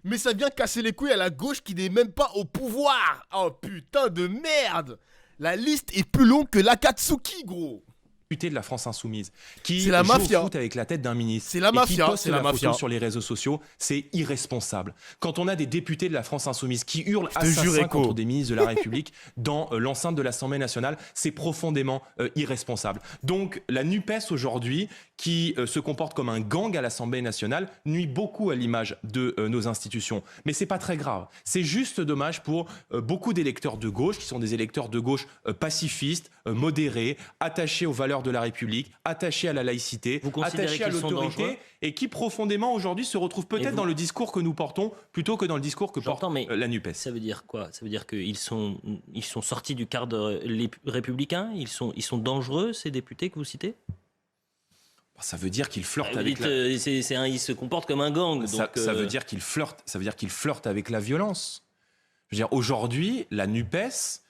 Mais ça vient casser les couilles à la gauche qui n'est même pas au pouvoir. Oh putain de merde. La liste est plus longue que l'Akatsuki, gros. De la France insoumise qui c'est la joue mafia. au foot avec la tête d'un ministre. C'est la mafia, qui poste c'est la mafia sur les réseaux sociaux, c'est irresponsable. Quand on a des députés de la France insoumise qui hurlent assassin contre des ministres de la République dans l'enceinte de l'Assemblée nationale, c'est profondément irresponsable. Donc la NUPES aujourd'hui, qui se comporte comme un gang à l'Assemblée nationale, nuit beaucoup à l'image de nos institutions. Mais c'est pas très grave. C'est juste dommage pour beaucoup d'électeurs de gauche, qui sont des électeurs de gauche pacifistes, modérés, attachés aux valeurs de la République, attachés à la laïcité, attachés à l'autorité, et qui profondément aujourd'hui se retrouvent peut-être dans le discours que nous portons plutôt que dans le discours que porte la NUPES. Ça veut dire quoi? Ça veut dire qu'ils sont sortis du cadre républicain? Ils sont dangereux, ces députés que vous citez? Ça veut dire qu'ils flirtent avec ils se comportent comme un gang. Ça veut dire qu'ils flirtent avec la violence. Je veux dire, aujourd'hui, la NUPES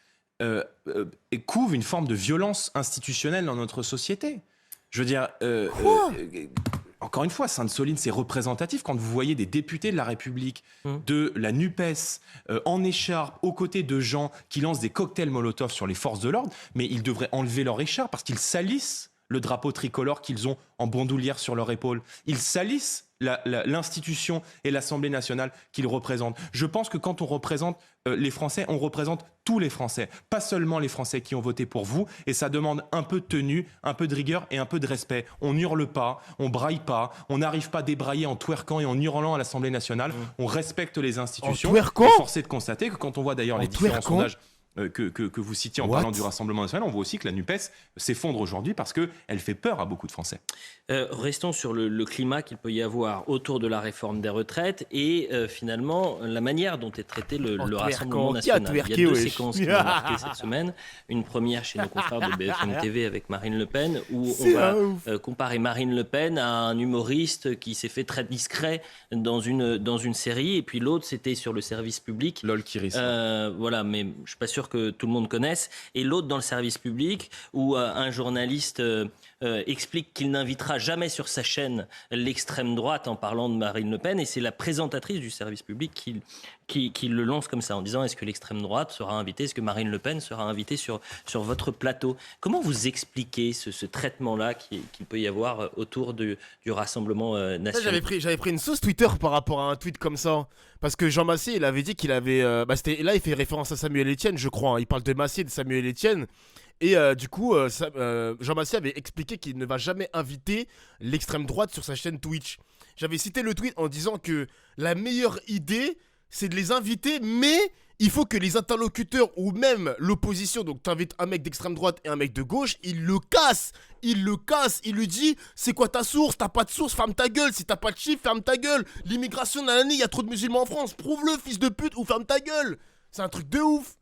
couvre une forme de violence institutionnelle dans notre société. Je veux dire, encore une fois, Sainte-Soline, c'est représentatif quand vous voyez des députés de la République, de la NUPES, en écharpe, aux côtés de gens qui lancent des cocktails Molotov sur les forces de l'ordre, mais ils devraient enlever leur écharpe parce qu'ils salissent le drapeau tricolore qu'ils ont en bandoulière sur leur épaule. Ils salissent l'institution et l'Assemblée nationale qu'ils représentent. Je pense que quand on représente les Français, on représente tous les Français, pas seulement les Français qui ont voté pour vous, et ça demande un peu de tenue, un peu de rigueur et un peu de respect. On n'hurle pas, on braille pas, on n'arrive pas à débrailler en twerkant et en hurlant à l'Assemblée nationale, on respecte les institutions. Et force est de constater que quand on voit d'ailleurs les différents sondages que vous citiez en parlant du Rassemblement national, on voit aussi que la NUPES s'effondre aujourd'hui parce qu'elle fait peur à beaucoup de Français. Restons sur le climat qu'il peut y avoir autour de la réforme des retraites et finalement la manière dont est traité le Rassemblement national. Il y a deux séquences qui m'ont marqué cette semaine. Une première chez nos confrères de BFM TV avec Marine Le Pen, où on va comparer Marine Le Pen à un humoriste qui s'est fait très discret dans une série, et puis l'autre c'était sur le service public. Lol Kiris. Voilà, mais je ne suis pas sûr que tout le monde connaisse. Et l'autre dans le service public, où un journaliste explique qu'il n'invitera jamais sur sa chaîne l'extrême droite en parlant de Marine Le Pen, et c'est la présentatrice du service public qui le lance comme ça, en disant est-ce que l'extrême droite sera invitée, est-ce que Marine Le Pen sera invitée sur votre plateau. Comment vous expliquez ce traitement-là qu'il peut y avoir autour du Rassemblement national? J'avais pris une sauce Twitter par rapport à un tweet comme ça, parce que Jean Massier, il avait dit qu'il avait... là, il fait référence à Samuel Etienne, je crois, hein. Il parle de Massier, de Samuel Etienne. Et du coup, Jean Massier avait expliqué qu'il ne va jamais inviter l'extrême droite sur sa chaîne Twitch. J'avais cité le tweet en disant que la meilleure idée, c'est de les inviter, mais il faut que les interlocuteurs ou même l'opposition, donc t'invites un mec d'extrême droite et un mec de gauche, il le casse, il lui dit c'est quoi ta source, t'as pas de source, ferme ta gueule, si t'as pas de chiffre, ferme ta gueule, l'immigration nanani, il y a trop de musulmans en France, prouve-le fils de pute ou ferme ta gueule. C'est un truc de ouf.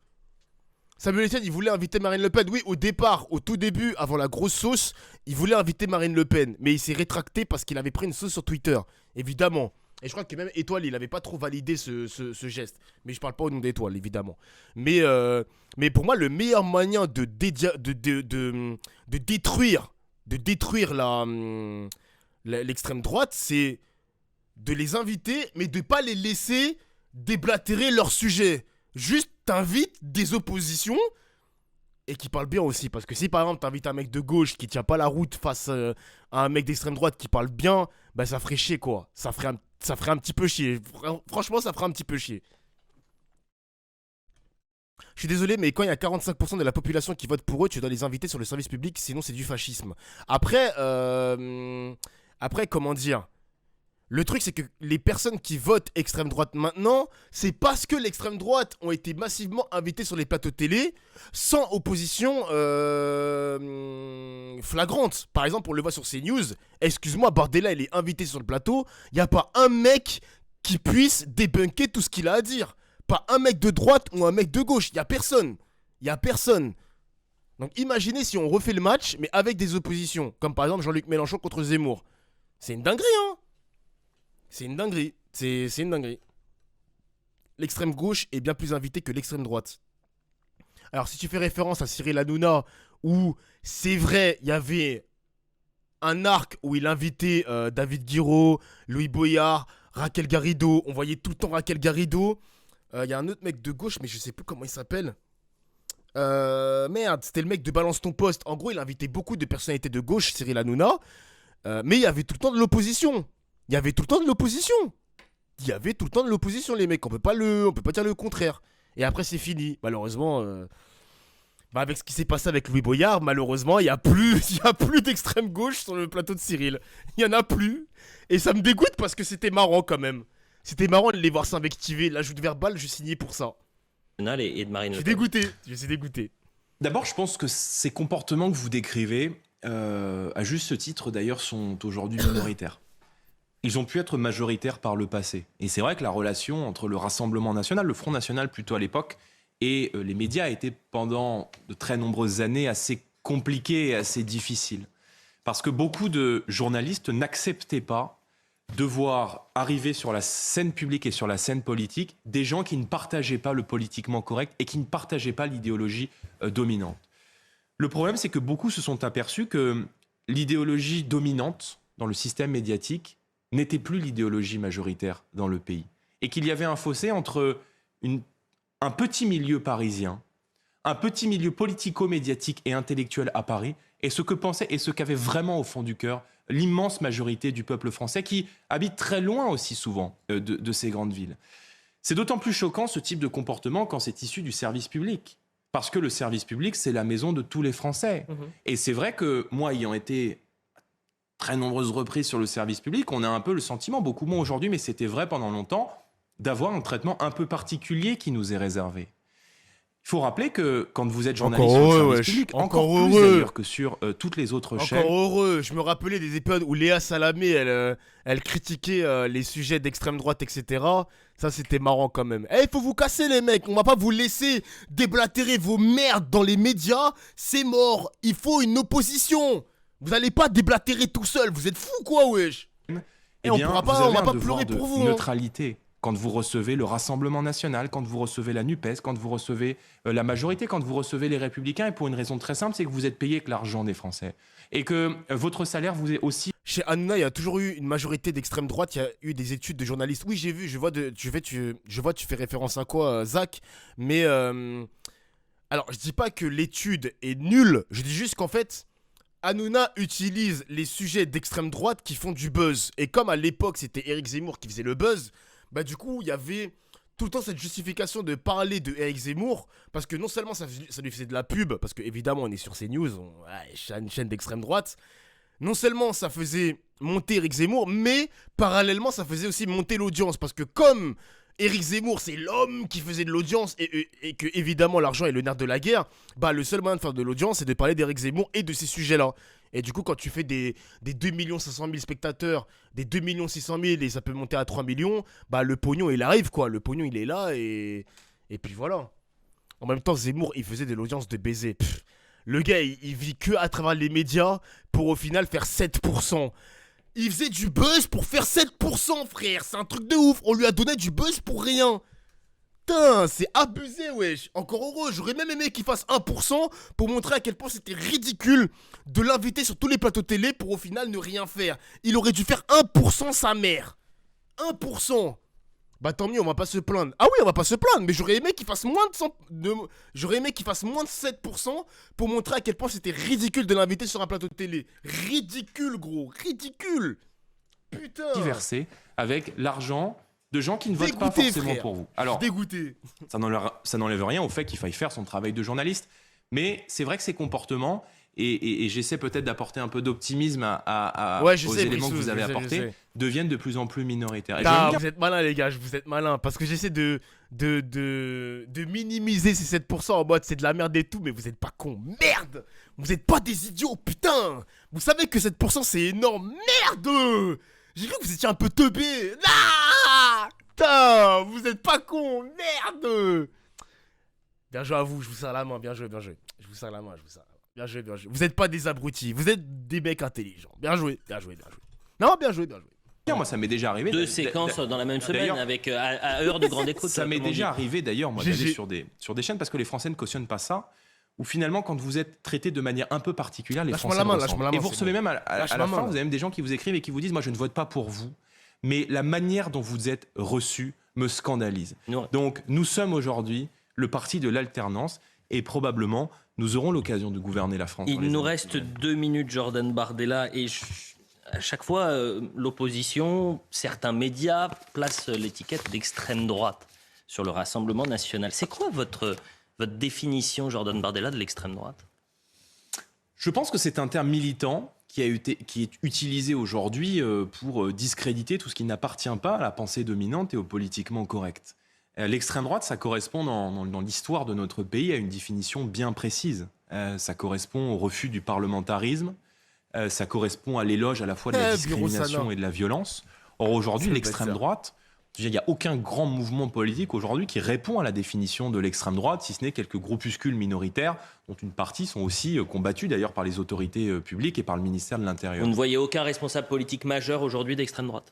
Samuel Etienne, il voulait inviter Marine Le Pen. Oui, au départ, au tout début, avant la grosse sauce, il voulait inviter Marine Le Pen. Mais il s'est rétracté parce qu'il avait pris une sauce sur Twitter, évidemment. Et je crois que même Étoile, il avait pas trop validé ce geste. Mais je parle pas au nom d'Étoile, évidemment. Mais pour moi, le meilleur moyen de détruire l'extrême droite, c'est de les inviter, mais de pas les laisser déblatérer leur sujet. Juste t'invites des oppositions et qui parlent bien aussi. Parce que si par exemple t'invites un mec de gauche qui tient pas la route face à un mec d'extrême droite qui parle bien, bah ça ferait chier quoi. Ça ferait un petit peu chier. Franchement, ça ferait un petit peu chier. Je suis désolé, mais quand il y a 45% de la population qui vote pour eux, tu dois les inviter sur le service public, sinon c'est du fascisme. Après, comment dire ? Le truc, c'est que les personnes qui votent extrême droite maintenant, c'est parce que l'extrême droite ont été massivement invités sur les plateaux télé sans opposition flagrante. Par exemple, on le voit sur CNews. Excuse-moi, Bardella, il est invité sur le plateau. Il n'y a pas un mec qui puisse débunker tout ce qu'il a à dire. Pas un mec de droite ou un mec de gauche. Il n'y a personne. Il n'y a personne. Donc imaginez si on refait le match, mais avec des oppositions. Comme par exemple Jean-Luc Mélenchon contre Zemmour. C'est une dinguerie, hein. C'est une dinguerie. C'est une dinguerie. L'extrême gauche est bien plus invitée que l'extrême droite. Alors, si tu fais référence à Cyril Hanouna, où c'est vrai, il y avait un arc où il invitait David Guiraud, Louis Boyard, Raquel Garrido. On voyait tout le temps Raquel Garrido. Il y a un autre mec de gauche, mais je sais plus comment il s'appelle. Merde, c'était le mec de Balance ton poste. En gros, il invitait beaucoup de personnalités de gauche, Cyril Hanouna. Mais il y avait tout le temps de l'opposition. Il y avait tout le temps de l'opposition, les mecs. On peut pas dire le contraire. Et après, c'est fini. Malheureusement, avec ce qui s'est passé avec Louis Boyard, malheureusement, il y a plus d'extrême gauche sur le plateau de Cyril. Il y en a plus. Et ça me dégoûte parce que c'était marrant quand même. C'était marrant de les voir s'invectiver. L'ajout verbal, je signais pour ça. Et de Marine Le Pen. Je suis dégoûté. D'abord, je pense que ces comportements que vous décrivez, à juste ce titre d'ailleurs, sont aujourd'hui minoritaires. Ils ont pu être majoritaires par le passé. Et c'est vrai que la relation entre le Rassemblement national, le Front national plutôt à l'époque, et les médias a été pendant de très nombreuses années assez compliquée et assez difficile. Parce que beaucoup de journalistes n'acceptaient pas de voir arriver sur la scène publique et sur la scène politique des gens qui ne partageaient pas le politiquement correct et qui ne partageaient pas l'idéologie dominante. Le problème, c'est que beaucoup se sont aperçus que l'idéologie dominante dans le système médiatique n'était plus l'idéologie majoritaire dans le pays. Et qu'il y avait un fossé entre un petit milieu parisien, un petit milieu politico-médiatique et intellectuel à Paris, et ce que pensaient et ce qu'avaient vraiment au fond du cœur l'immense majorité du peuple français qui habite très loin aussi souvent de ces grandes villes. C'est d'autant plus choquant ce type de comportement quand c'est issu du service public. Parce que le service public, c'est la maison de tous les Français. Et c'est vrai que moi, ayant été très nombreuses reprises sur le service public, on a un peu le sentiment, beaucoup moins aujourd'hui, mais c'était vrai pendant longtemps, d'avoir un traitement un peu particulier qui nous est réservé. Il faut rappeler que quand vous êtes journaliste sur le service public, encore plus d'ailleurs que sur toutes les autres chaînes. Encore heureux, je me rappelais des épisodes où Léa Salamé, elle critiquait les sujets d'extrême droite, etc. Ça, c'était marrant quand même. Il faut vous casser les mecs, on va pas vous laisser déblatérer vos merdes dans les médias, c'est mort, il faut une opposition. Vous allez pas déblatérer tout seul, vous êtes fous quoi, wesh. Eh bien, on va pas pleurer pour vous. Neutralité. Quand vous recevez le Rassemblement National, quand vous recevez la NUPES, quand vous recevez la majorité, quand vous recevez les Républicains, et pour une raison très simple, c'est que vous êtes payé avec l'argent des Français. Et que votre salaire vous est aussi... Chez Hanouna, il y a toujours eu une majorité d'extrême droite, il y a eu des études de journalistes. Oui, j'ai vu, je vois tu fais référence à quoi, Zach, mais... Alors, je dis pas que l'étude est nulle, je dis juste qu'en fait... Hanouna utilise les sujets d'extrême droite qui font du buzz. Et comme à l'époque, c'était Éric Zemmour qui faisait le buzz... Bah du coup, il y avait tout le temps cette justification de parler de Éric Zemmour, parce que non seulement ça lui faisait de la pub, parce que évidemment on est sur CNews, une chaîne d'extrême droite, non seulement ça faisait monter Éric Zemmour, mais parallèlement ça faisait aussi monter l'audience, parce que comme Éric Zemmour c'est l'homme qui faisait de l'audience, et que évidemment l'argent est le nerf de la guerre, bah le seul moyen de faire de l'audience c'est de parler d'Éric Zemmour et de ces sujets-là. Et du coup, quand tu fais des 2 500 000 spectateurs, des 2 600 000 et ça peut monter à 3 millions, bah le pognon il arrive quoi. Le pognon il est là et puis voilà. En même temps, Zemmour il faisait de l'audience de baiser. Le gars il vit que à travers les médias pour au final faire 7%. Il faisait du buzz pour faire 7%, frère. C'est un truc de ouf. On lui a donné du buzz pour rien. Putain, c'est abusé, wesh. Encore heureux, j'aurais même aimé qu'il fasse 1% pour montrer à quel point c'était ridicule de l'inviter sur tous les plateaux télé pour au final ne rien faire. Il aurait dû faire 1% sa mère. 1%. Bah tant mieux, on va pas se plaindre. Ah oui, on va pas se plaindre, mais j'aurais aimé qu'il fasse moins j'aurais aimé qu'il fasse moins de 7% pour montrer à quel point c'était ridicule de l'inviter sur un plateau de télé. Ridicule, gros, ridicule. Putain. Diversé avec l'argent de gens qui ne votent pas forcément pour vous. Alors, dégoûté. Ça n'enlève rien au fait qu'il faille faire son travail de journaliste. Mais c'est vrai que ces comportements, et j'essaie peut-être d'apporter un peu d'optimisme aux éléments que vous avez apportés, deviennent de plus en plus minoritaires. Vous êtes malins les gars, vous êtes malins. Parce que j'essaie de minimiser ces 7% en mode c'est de la merde et tout, mais vous êtes pas cons. Merde. Vous êtes pas des idiots, putain. Vous savez que 7% c'est énorme. Merde. J'ai cru que vous étiez un peu teubé. Ah putain, vous êtes pas con, merde. Bien joué à vous, je vous serre la main, bien joué. Je vous serre la main, Bien joué. Vous êtes pas des abrutis, vous êtes des mecs intelligents. Bien joué. Non, bien joué. Moi, ça m'est déjà arrivé. 2 séquences dans la même semaine avec à heure de grande écoute. Ça m'est déjà arrivé d'ailleurs, moi, d'aller sur des chaînes parce que les Français ne cautionnent pas ça. Où finalement, quand vous êtes traité de manière un peu particulière, les Français ressentent. Et vous recevez même à la fin, vous avez même des gens qui vous écrivent et qui vous disent « Moi, je ne vote pas pour vous, mais la manière dont vous êtes reçu me scandalise. » Donc, nous sommes aujourd'hui le parti de l'alternance et probablement, nous aurons l'occasion de gouverner la France. Il nous reste 2 minutes, Jordan Bardella, et à chaque fois, l'opposition, certains médias placent l'étiquette d'extrême droite sur le Rassemblement national. C'est quoi votre définition, Jordan Bardella, de l'extrême droite? Je pense que c'est un terme militant qui est utilisé aujourd'hui pour discréditer tout ce qui n'appartient pas à la pensée dominante et au politiquement correct. L'extrême droite, ça correspond dans l'histoire de notre pays à une définition bien précise. Ça correspond au refus du parlementarisme, ça correspond à l'éloge à la fois de la discrimination et de la violence. Or aujourd'hui, l'extrême droite, il n'y a aucun grand mouvement politique aujourd'hui qui répond à la définition de l'extrême droite, si ce n'est quelques groupuscules minoritaires, dont une partie sont aussi combattus d'ailleurs par les autorités publiques et par le ministère de l'Intérieur. Vous ne voyez aucun responsable politique majeur aujourd'hui d'extrême droite?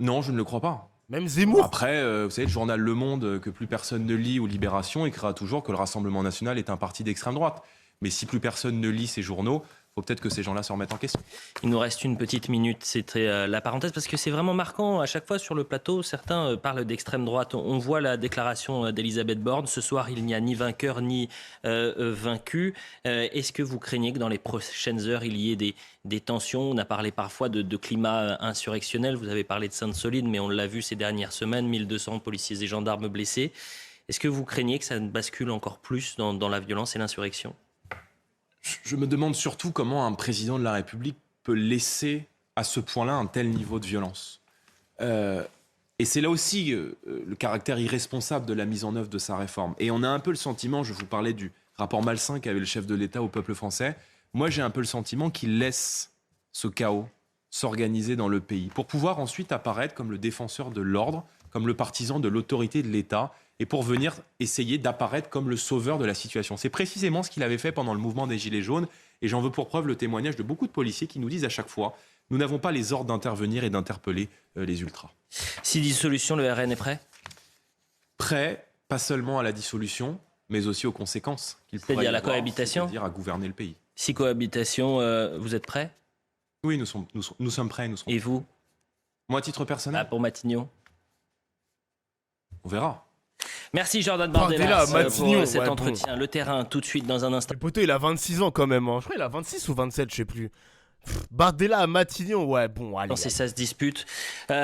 Non, je ne le crois pas. Même Zemmour. Après, vous savez, le journal Le Monde, que plus personne ne lit, ou Libération, écrira toujours que le Rassemblement national est un parti d'extrême droite. Mais si plus personne ne lit ces journaux, faut peut-être que ces gens-là se remettent en question. Il nous reste une petite minute, c'était la parenthèse, parce que c'est vraiment marquant. À chaque fois sur le plateau, certains parlent d'extrême droite. On voit la déclaration d'Elisabeth Borne. Ce soir, il n'y a ni vainqueur ni vaincu. Est-ce que vous craignez que dans les prochaines heures, il y ait des tensions? On a parlé parfois de climat insurrectionnel. Vous avez parlé de Sainte-Soline, mais on l'a vu ces dernières semaines, 1200 policiers et gendarmes blessés. Est-ce que vous craignez que ça bascule encore plus dans la violence et l'insurrection? Je me demande surtout comment un président de la République peut laisser à ce point-là un tel niveau de violence. Et c'est là aussi le caractère irresponsable de la mise en œuvre de sa réforme. Et on a un peu le sentiment, je vous parlais du rapport malsain qu'avait le chef de l'État au peuple français, moi j'ai un peu le sentiment qu'il laisse ce chaos s'organiser dans le pays pour pouvoir ensuite apparaître comme le défenseur de l'ordre, comme le partisan de l'autorité de l'État, et pour venir essayer d'apparaître comme le sauveur de la situation. C'est précisément ce qu'il avait fait pendant le mouvement des Gilets jaunes, et j'en veux pour preuve le témoignage de beaucoup de policiers qui nous disent à chaque fois « Nous n'avons pas les ordres d'intervenir et d'interpeller les ultras ». Si dissolution, le RN est prêt? Prêt, pas seulement à la dissolution, mais aussi aux conséquences qu'il pourrait y avoir, c'est-à-dire la cohabitation, c'est-à-dire à gouverner le pays. Si cohabitation, vous êtes prêt? Oui, nous sommes prêts. Et vous? Moi, à titre personnel, pour Matignon? On verra. Merci Jordan Bardella pour cet entretien. Bon. Le terrain, tout de suite, dans un instant. Le poteau, il a 26 ans quand même. Hein. Je crois qu'il a 26 ou 27, je sais plus. Bardella à Matignon, ouais, bon, allez. Ça se dispute.